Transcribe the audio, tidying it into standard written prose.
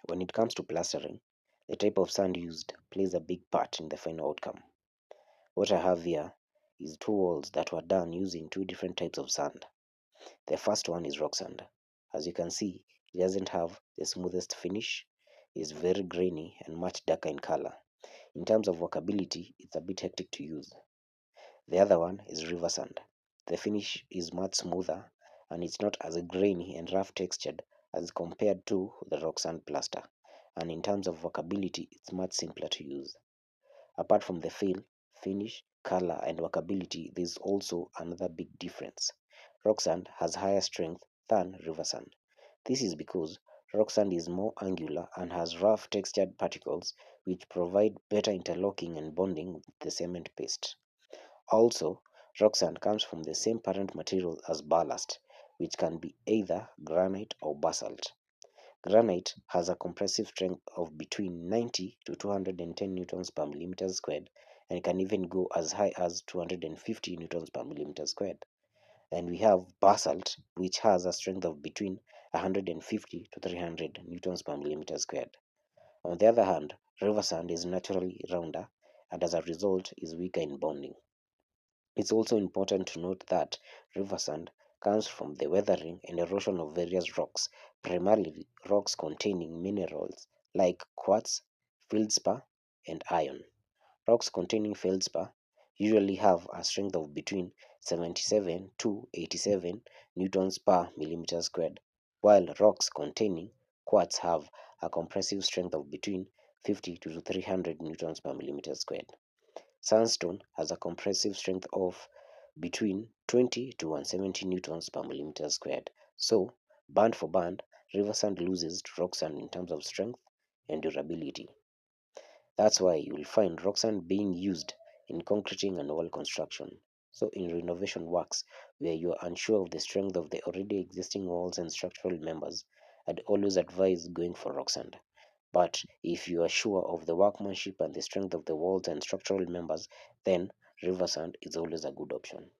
When it comes to plastering, the type of sand used plays a big part in the final outcome. What I have here is two walls that were done using two different types of sand. The first one is Rocksand. As you can see, it doesn't have the smoothest finish, is very grainy and much darker in color. In terms of workability, it's a bit hectic to use. The other one is Riversand. The finish is much smoother and it's not as grainy and rough textured as compared to the Rocksand plaster. And in terms of workability, it's much simpler to use. Apart from the feel, finish, color, and workability, there's also another big difference. Rocksand has higher strength than Riversand. This is because Rocksand is more angular and has rough textured particles which provide better interlocking and bonding with the cement paste. Also, Rocksand comes from the same parent material as ballast, which can be either granite or basalt. Granite has a compressive strength of between 90 to 210 newtons per millimeter squared and can even go as high as 250 newtons per millimeter squared. And we have basalt, which has a strength of between 150 to 300 newtons per millimeter squared. On the other hand, river sand is naturally rounder and as a result is weaker in bonding. It's also important to note that river sand comes from the weathering and erosion of various rocks, primarily rocks containing minerals like quartz, feldspar, and iron. Rocks containing feldspar usually have a strength of between 77 to 87 newtons per millimeter squared, while rocks containing quartz have a compressive strength of between 50 to 300 newtons per millimeter squared. Sandstone has a compressive strength of between 20 to 170 newtons per millimeter squared. So, band for band, river sand loses to rock sand in terms of strength and durability. That's why you will find rock sand being used in concreting and wall construction. So, in renovation works where you are unsure of the strength of the already existing walls and structural members, I'd always advise going for rock sand. But if you are sure of the workmanship and the strength of the walls and structural members, then river sand is always a good option.